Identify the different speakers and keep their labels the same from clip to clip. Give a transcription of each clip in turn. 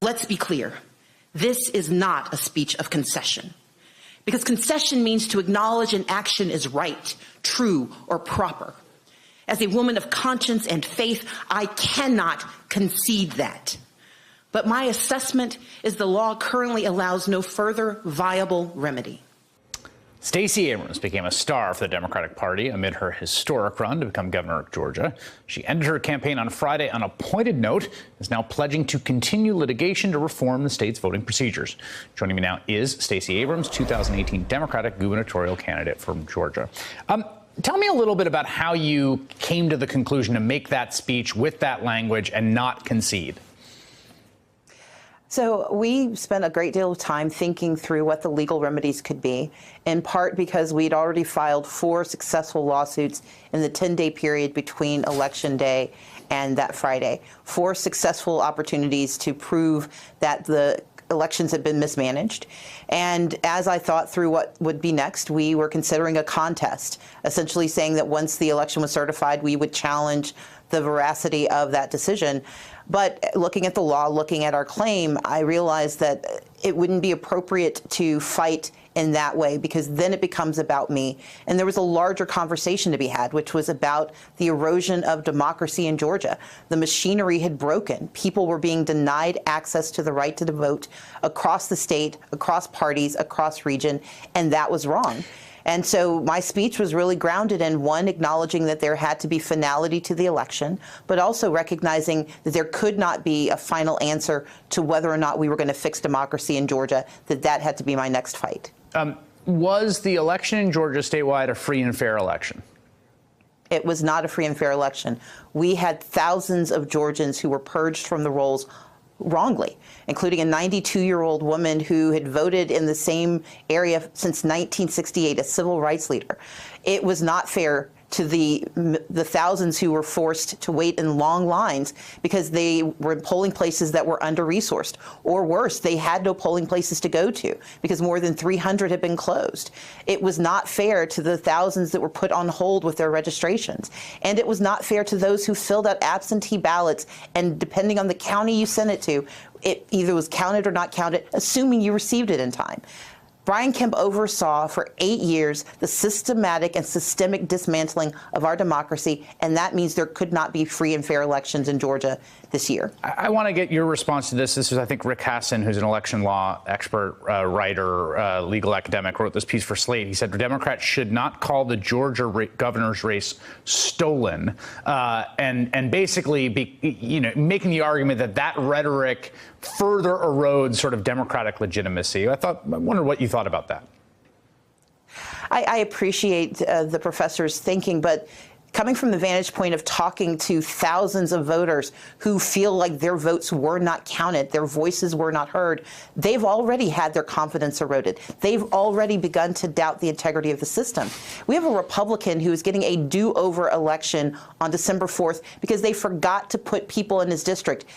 Speaker 1: Let's be clear. This is not a speech of concession, because concession means to acknowledge an action is right, true, or proper. As a woman of conscience and faith, I cannot concede that. But my assessment is the law currently allows no further viable remedy.
Speaker 2: Stacey Abrams became a star for the Democratic Party amid her historic run to become governor of Georgia. She ended her campaign on Friday on a pointed note, is now pledging to continue litigation to reform the state's voting procedures. Joining me now is Stacey Abrams, 2018 Democratic gubernatorial candidate from Georgia. Tell me a little bit about how you came to the conclusion to make that speech with that language and not concede.
Speaker 3: So we spent a great deal of time thinking through what the legal remedies could be, in part because we'd already filed 4 successful lawsuits in the 10-day period between Election Day and that Friday. 4 successful opportunities to prove that the elections had been mismanaged. And as I thought through what would be next, we were considering a contest, essentially saying that once the election was certified, we would challenge the veracity of that decision. But looking at the law, looking at our claim, I realized that it wouldn't be appropriate to fight in that way, because then it becomes about me. And there was a larger conversation to be had, which was about the erosion of democracy in Georgia. The machinery had broken. People were being denied access to the right to vote across the state, across parties, across region, and that was wrong. And so my speech was really grounded in, one, acknowledging that there had to be finality to the election, but also recognizing that there could not be a final answer to whether or not we were going to fix democracy in Georgia, that had to be my next fight.
Speaker 2: Was the election in Georgia statewide a free and fair election?
Speaker 3: It was not a free and fair election. We had thousands of Georgians who were purged from the rolls wrongly, including a 92-year-old woman who had voted in the same area since 1968, a civil rights leader. It was not fair to the thousands who were forced to wait in long lines because they were in polling places that were under-resourced. Or worse, they had no polling places to go to because more than 300 had been closed. It was not fair to the thousands that were put on hold with their registrations. And it was not fair to those who filled out absentee ballots, and depending on the county you sent it to, it either was counted or not counted, assuming you received it in time. Brian Kemp oversaw for 8 years the systematic and systemic dismantling of our democracy, and that means there could not be free and fair elections in Georgia this year. I want to get your response to this. This is, I think, Rick Hasson, who's an election law expert, writer, legal academic, wrote this piece for Slate. He said Democrats should not call the Georgia governor's race stolen, and basically making the argument that that rhetoric further erodes sort of Democratic legitimacy. I wonder what you thought about that. I appreciate the professor's thinking, but coming from the vantage point of talking to thousands of voters who feel like their votes were not counted, their voices were not heard, they've already had their confidence eroded. They've already begun to doubt the integrity of the system. We have a Republican who is getting a do-over election on December 4th because they forgot to put people in his districts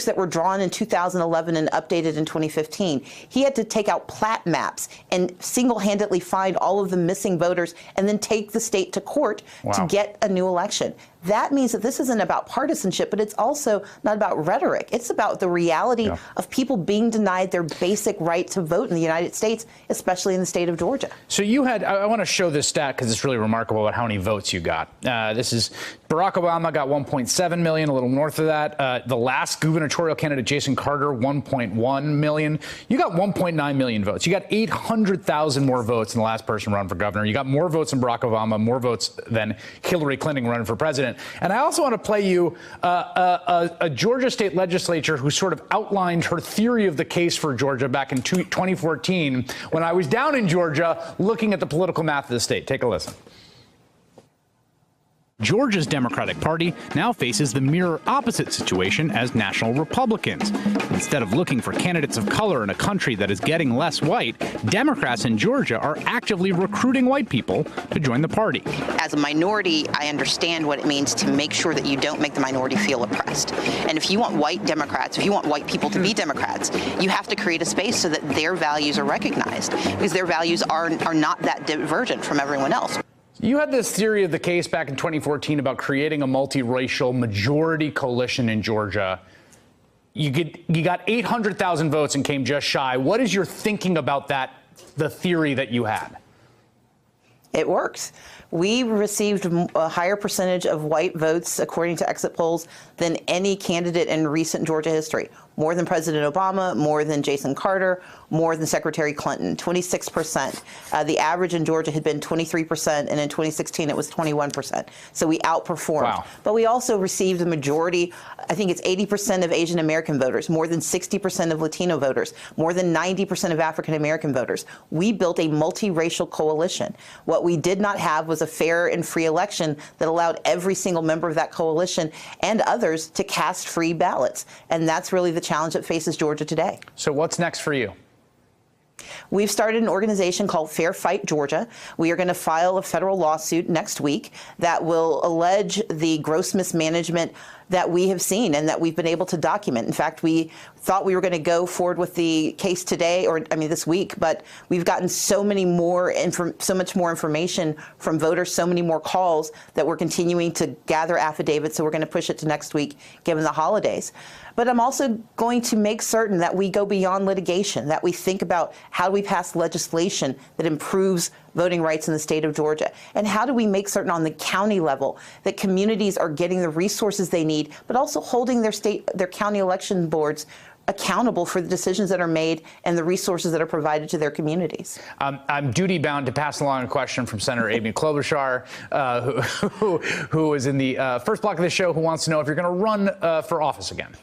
Speaker 3: that were drawn in 2011 and updated in 2015. He had to take out plat maps and single-handedly find all of the missing voters and then take the state to court to get a new election. That means that this isn't about partisanship, but it's also not about rhetoric. It's about the reality of people being denied their basic right to vote in the United States, especially in the state of Georgia. So you had, I want to show this stat because it's really remarkable about how many votes you got. This is Barack Obama got 1.7 million, a little north of that. The last gubernatorial candidate, Jason Carter, 1.1 million. You got 1.9 million votes. You got 800,000 more votes than the last person run for governor. You got more votes than Barack Obama, more votes than Hillary Clinton running for president. And I also want to play you a Georgia state legislature who sort of outlined her theory of the case for Georgia back in 2014 when I was down in Georgia looking at the political math of the state. Take a listen.
Speaker 4: Georgia's Democratic Party now faces the mirror opposite situation as national Republicans. Instead of looking for candidates of color in a country that is getting less white, Democrats in Georgia are actively recruiting white people to join the party.
Speaker 3: As a minority, I understand what it means to make sure that you don't make the minority feel oppressed. And if you want white Democrats, if you want white people to be Democrats, you have to create a space so that their values are recognized, because their values are not that divergent from everyone else.
Speaker 2: You had this theory of the case back in 2014 about creating a multiracial majority coalition in Georgia. You got 800,000 votes and came just shy. What is your thinking about that, the theory that you had?
Speaker 3: It works. We received a higher percentage of white votes, according to exit polls, than any candidate in recent Georgia history. More than President Obama, more than Jason Carter, more than Secretary Clinton, 26%. The average in Georgia had been 23%, and in 2016 it was 21%. So we outperformed.
Speaker 2: Wow.
Speaker 3: But we also received the majority, I think it's 80% of Asian American voters, more than 60% of Latino voters, more than 90% of African American voters. We built a multiracial coalition. What we did not have was a fair and free election that allowed every single member of that coalition and others to cast free ballots. And that's really the challenge that faces Georgia today.
Speaker 2: So what's next for you?
Speaker 3: We've started an organization called Fair Fight Georgia. We are going to file a federal lawsuit next week that will allege the gross mismanagement that we have seen and that we've been able to document. In fact, we thought we were going to go forward with the case today, this week, but we've gotten so much more information from voters, so many more calls that we're continuing to gather affidavits. So we're going to push it to next week, given the holidays. But I'm also going to make certain that we go beyond litigation, that we think about how do we pass legislation that improves voting rights in the state of Georgia, and how do we make certain on the county level that communities are getting the resources they need, but also holding their county election boards accountable for the decisions that are made and the resources that are provided to their communities.
Speaker 2: I'm duty-bound to pass along a question from Senator Amy Klobuchar, who is in the first block of the show, who wants to know if you're going to run for office again.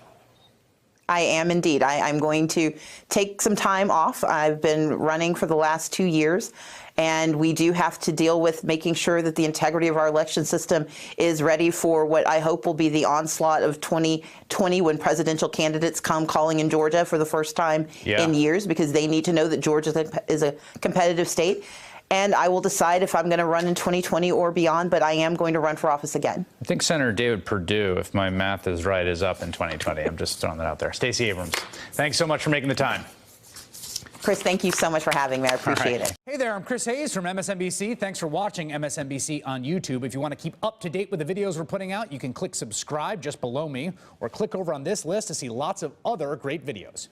Speaker 3: I am indeed. I'm going to take some time off. I've been running for the last 2 years, and we do have to deal with making sure that the integrity of our election system is ready for what I hope will be the onslaught of 2020 when presidential candidates come calling in Georgia for the first time in years, because they need to know that Georgia is a competitive state. And I will decide if I'm going to run in 2020 or beyond, but I am going to run for office again.
Speaker 2: I think Senator David Perdue, if my math is right, is up in 2020. I'm just throwing that out there. Stacey Abrams, thanks so much for making the time.
Speaker 3: Chris, thank you so much for having me. I appreciate it.
Speaker 2: Hey there, I'm Chris Hayes from MSNBC. Thanks for watching MSNBC on YouTube. If you want to keep up to date with the videos we're putting out, you can click subscribe just below me, or click over on this list to see lots of other great videos.